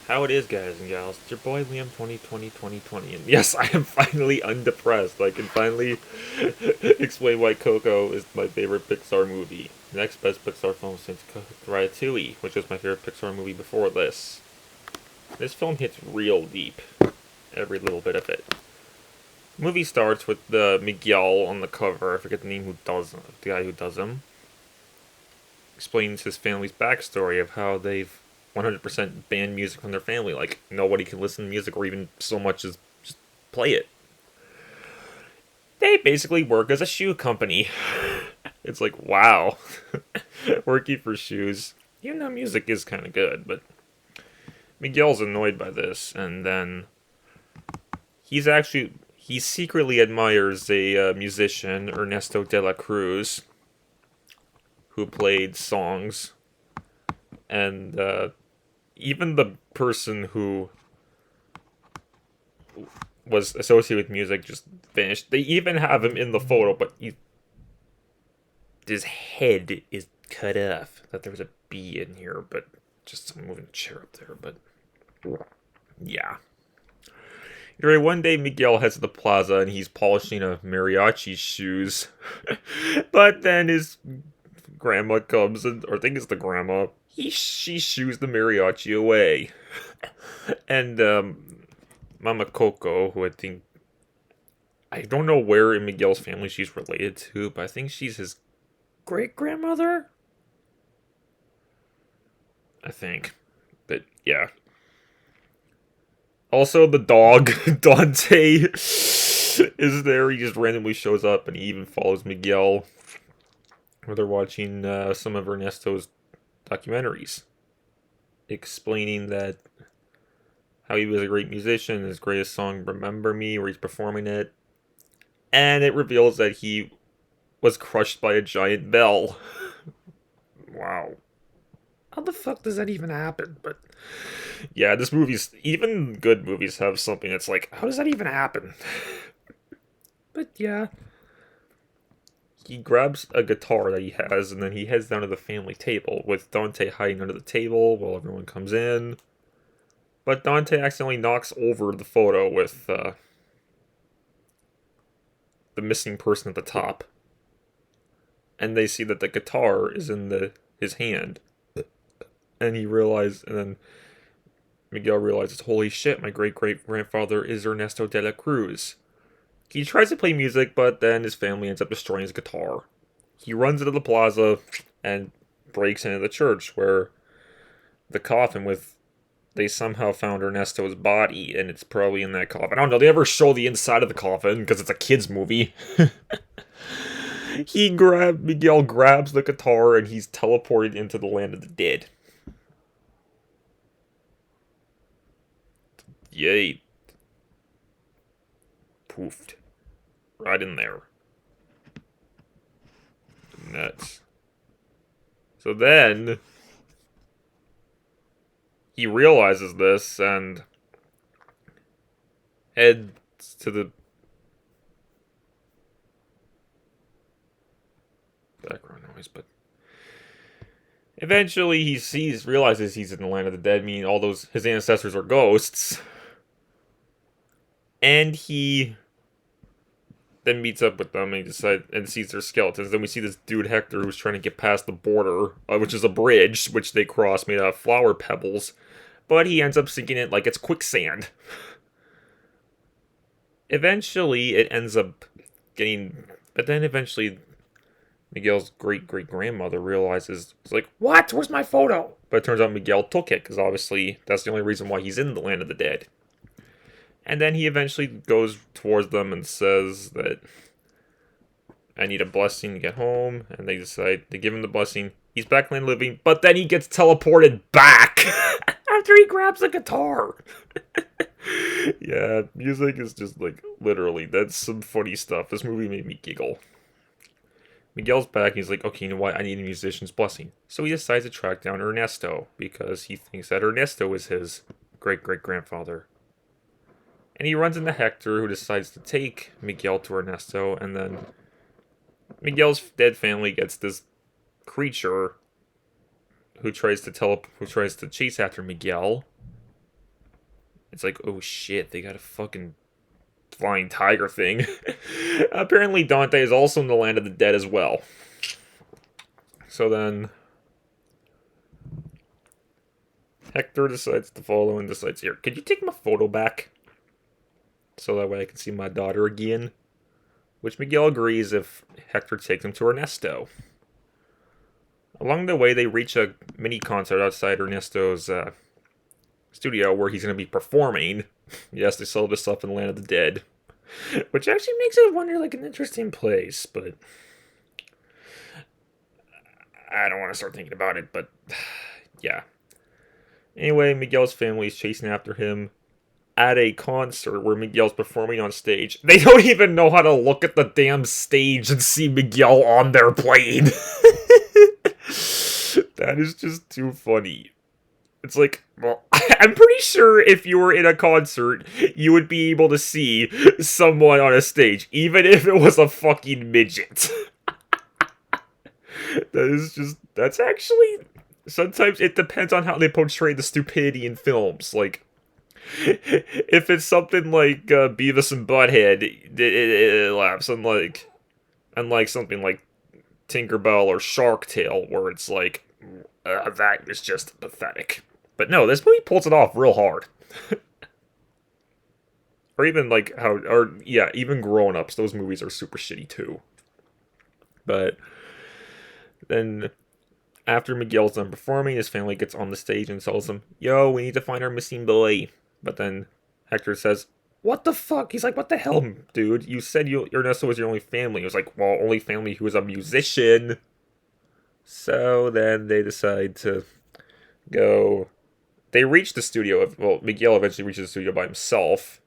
How it is, guys and gals. It's your boy Liam 2020, and yes, I am finally undepressed. I can finally explain why Coco is my favorite Pixar movie. Next best Pixar film since Ratatouille, which was my favorite Pixar movie before this. This film hits real deep, every little bit of it. The movie starts with Miguel on the cover. I forget the name the guy who does him. Explains his family's backstory of how they've 100% banned music from their family. Like, nobody can listen to music or even so much as just play it. They basically work as a shoe company. It's like, wow. Working for shoes. Even though music is kind of good, but Miguel's annoyed by this, and then he secretly admires a musician, Ernesto de la Cruz, who played songs, and even the person who was associated with music just vanished. They even have him in the photo, but his head is cut off. I thought there was a bee in here, but just some moving chair up there. But yeah. Anyway, one day Miguel heads to the plaza and he's polishing a mariachi's shoes, but then his grandma comes, or I think it's the grandma. She shoos the mariachi away, and Mama Coco, who I don't know where in Miguel's family she's related to, but I think she's his great grandmother. I think, but yeah. Also, the dog Dante is there. He just randomly shows up, and he even follows Miguel. Where they're watching some of Ernesto's documentaries, explaining that how he was a great musician, his greatest song, Remember Me, where he's performing it, and it reveals that he was crushed by a giant bell. Wow. How the fuck does that even happen? But yeah, this movie's, even good movies have something that's like, how does that even happen? But yeah. He grabs a guitar that he has, and then he heads down to the family table, with Dante hiding under the table while everyone comes in. But Dante accidentally knocks over the photo with the missing person at the top. And they see that the guitar is in his hand. And then Miguel realizes, holy shit, my great-great-grandfather is Ernesto de la Cruz. He tries to play music, but then his family ends up destroying his guitar. He runs into the plaza and breaks into the church, where the coffin they somehow found Ernesto's body, and it's probably in that coffin. I don't know, they never show the inside of the coffin, because it's a kid's movie. Miguel grabs the guitar, and he's teleported into the land of the dead. Yay. Poofed. Right in there. Nuts. So then he realizes this and heads to the background noise, but eventually realizes he's in the land of the dead, meaning all his ancestors are ghosts. And he then meets up with them and sees their skeletons. Then we see this dude Hector who's trying to get past the border, which is a bridge which they cross made out of flower pebbles, but he ends up sinking it like it's quicksand. Eventually, it ends up but then eventually Miguel's great-great-grandmother realizes, it's like, what? Where's my photo? But it turns out Miguel took it, because obviously that's the only reason why he's in the land of the dead. And then he eventually goes towards them and says that I need a blessing to get home. And they give him the blessing. He's back in living, but then he gets teleported back after he grabs the guitar. Yeah, music is just like, literally, that's some funny stuff. This movie made me giggle. Miguel's back, and he's like, okay, you know what, I need a musician's blessing. So he decides to track down Ernesto, because he thinks that Ernesto is his great-great-grandfather. And he runs into Hector, who decides to take Miguel to Ernesto, and then Miguel's dead family gets this creature who tries to chase after Miguel, It's like, oh shit, they got a fucking flying tiger thing. Apparently Dante is also in the land of the dead as well. So then Hector decides to follow and decides, here, could you take my photo back? So that way I can see my daughter again. Which Miguel agrees if Hector takes him to Ernesto. Along the way, they reach a mini concert outside Ernesto's studio where he's going to be performing. Yes, they sold this stuff in the Land of the Dead. Which actually makes it wonder like an interesting place, but I don't want to start thinking about it, but yeah. Anyway, Miguel's family is chasing after him at a concert where Miguel's performing on stage. They don't even know how to look at the damn stage and see Miguel on there playing. That is just too funny. It's like, well, I'm pretty sure if you were in a concert, you would be able to see someone on a stage, even if it was a fucking midget. That's actually, sometimes it depends on how they portray the stupidity in films. Like, if it's something like Beavis and Butthead, it laughs. Unlike something like Tinkerbell or Shark Tale, where it's like, that is just pathetic. But no, this movie pulls it off real hard. Or even like even Grown Ups, those movies are super shitty too. But then after Miguel's done performing, his family gets on the stage and tells him, yo, we need to find our missing boy. But then Hector says, what the fuck? He's like, what the hell, dude? You said Ernesto was your only family. He was like, well, only family who is a musician. So then they decide to go. They reach the studio. Well, Miguel eventually reaches the studio by himself.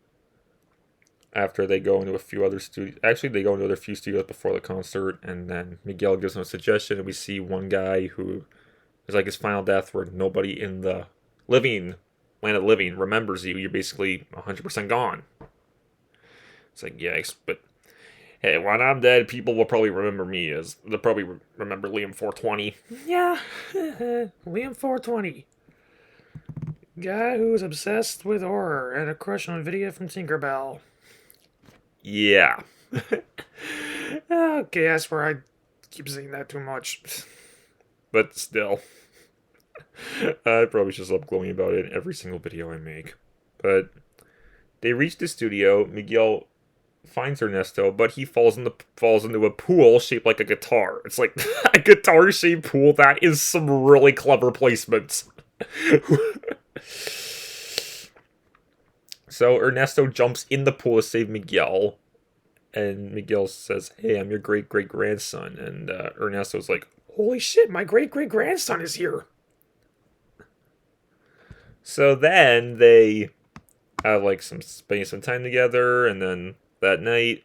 After they go into a few other studios. Actually, they go into a few studios before the concert. And then Miguel gives them a suggestion. And we see one guy who is like his final death where nobody in the land of living remembers you. You're basically 100% gone. It's like, yeah, but hey, when I'm dead, people will probably remember me as they'll probably remember Liam 420. Yeah, Liam 420, guy who's obsessed with horror and a crush on Vidya from Tinkerbell. Yeah. Okay, I swear I keep saying that too much, but still. I probably should stop glowing about it in every single video I make. But they reach the studio. Miguel finds Ernesto, but he falls into a pool shaped like a guitar. It's like a guitar-shaped pool. That is some really clever placement. So Ernesto jumps in the pool to save Miguel, and Miguel says, "Hey, I'm your great-great-grandson." And Ernesto's like, "Holy shit, my great-great-grandson is here." So then they have like spending some time together, and then that night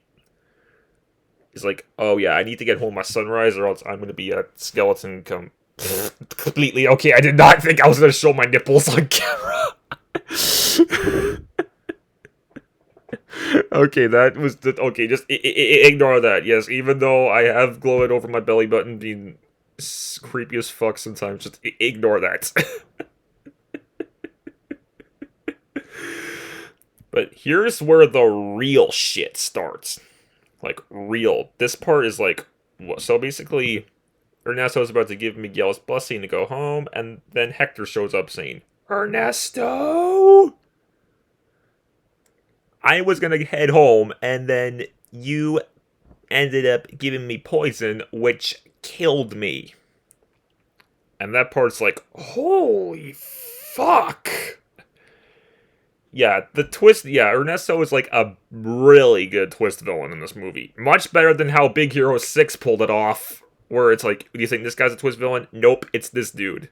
he's like, "Oh yeah, I need to get home by sunrise, or else I'm gonna be a skeleton completely." Okay, I did not think I was gonna show my nipples on camera. Okay, that was okay. Just ignore that. Yes, even though I have glowed over my belly button being creepy as fuck sometimes, just ignore that. But here's where the real shit starts. Like, real. This part is like, so basically, Ernesto's about to give Miguel his blessing to go home, and then Hector shows up saying, "Ernesto, I was gonna head home, and then you ended up giving me poison, which killed me." And that part's like, holy fuck. Yeah, the twist, yeah, Ernesto is like a really good twist villain in this movie. Much better than how Big Hero 6 pulled it off, where it's like, do you think this guy's a twist villain? Nope, it's this dude.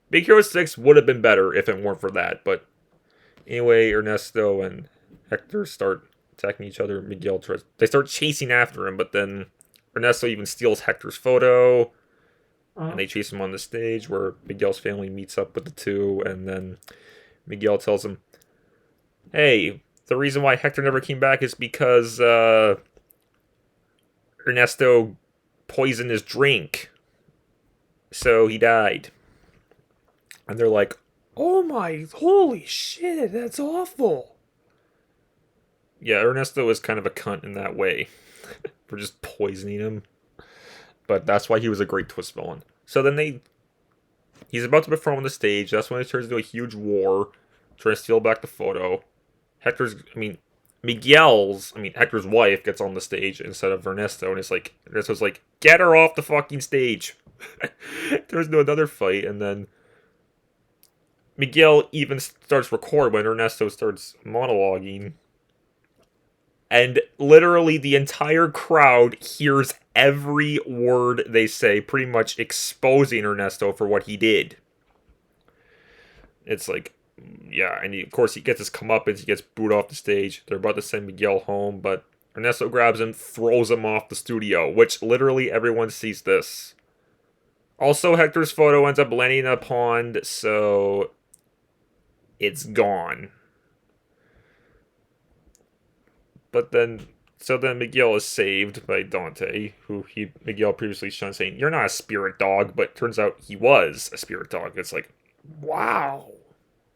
Big Hero 6 would have been better if it weren't for that, but anyway, Ernesto and Hector start attacking each other. They start chasing after him, but then Ernesto even steals Hector's photo, and they chase him on the stage where Miguel's family meets up with the two, and then Miguel tells him, "Hey, the reason why Hector never came back is because Ernesto poisoned his drink, so he died." And they're like, Oh my, holy shit, that's awful. Yeah, Ernesto is kind of a cunt in that way for just poisoning him. But that's why he was a great twist villain. So then he's about to perform on the stage. That's when it turns into a huge war, trying to steal back the photo. Hector's wife gets on the stage instead of Ernesto, and Ernesto's like, get her off the fucking stage. There's no another fight, and then Miguel even starts record when Ernesto starts monologuing, and literally the entire crowd hears every word they say, pretty much exposing Ernesto for what he did. It's like, yeah, and of course he gets his comeuppance, he gets booed off the stage. They're about to send Miguel home, but Ernesto grabs him, throws him off the studio, which literally everyone sees this. Also, Hector's photo ends up landing in a pond, so it's gone. But then, so then Miguel is saved by Dante, who Miguel previously shunned, saying, "You're not a spirit dog," but turns out he was a spirit dog. It's like, Wow.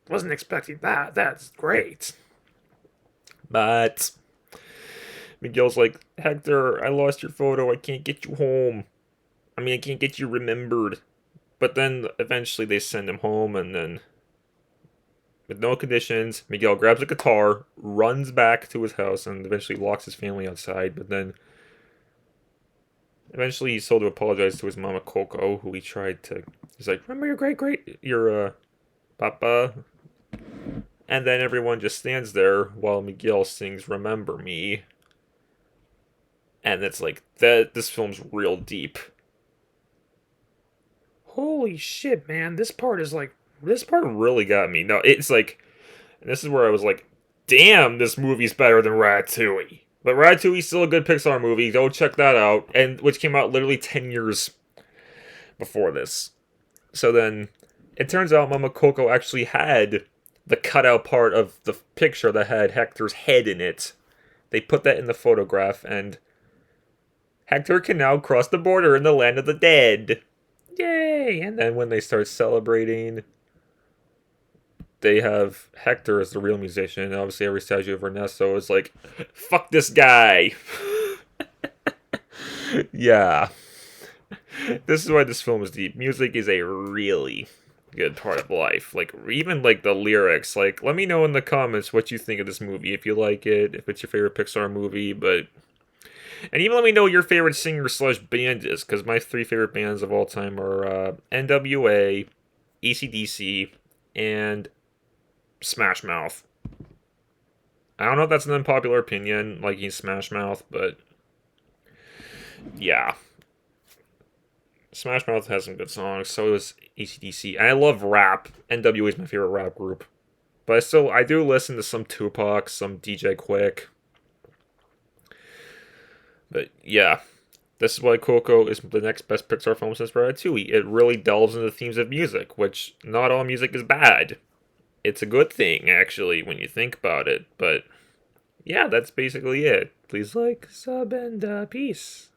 Wasn't expecting that. That's great. but Miguel's like, "Hector, I lost your photo. I can't get you home. I can't get you remembered." But then eventually they send him home, and then with no conditions, Miguel grabs a guitar, runs back to his house, and eventually locks his family outside. But then eventually he's told to apologize to his mama Coco, who he tried to. He's like, "Remember your papa?" And then everyone just stands there while Miguel sings "Remember Me," and it's like that. This film's real deep. Holy shit, man. This part really got me. No, it's like, and this is where I was like, "Damn, this movie's better than Ratatouille." But Ratatouille's still a good Pixar movie. Go check that out, and which came out literally 10 years before this. So then, it turns out Mama Coco actually had the cutout part of the picture that had Hector's head in it. They put that in the photograph, and Hector can now cross the border in the land of the dead. Yay! And then when they start celebrating, they have Hector as the real musician. And obviously, every statue of Ernesto is like, fuck this guy. Yeah. This is why this film is deep. Music is a really good part of life. Like, even like the lyrics. Like, let me know in the comments what you think of this movie. If you like it, if it's your favorite Pixar movie, and even let me know your favorite singer/band is, because my three favorite bands of all time are NWA, ECDC, and Smash Mouth. I don't know if that's an unpopular opinion, like he's Smash Mouth, but yeah. Smash Mouth has some good songs, so does ECDC. And I love rap. NWA is my favorite rap group. But I do listen to some Tupac, some DJ Quick. But yeah, this is why Coco is the next best Pixar film since Ratatouille. It really delves into the themes of music, which not all music is bad. It's a good thing, actually, when you think about it. But yeah, that's basically it. Please like, sub, and peace.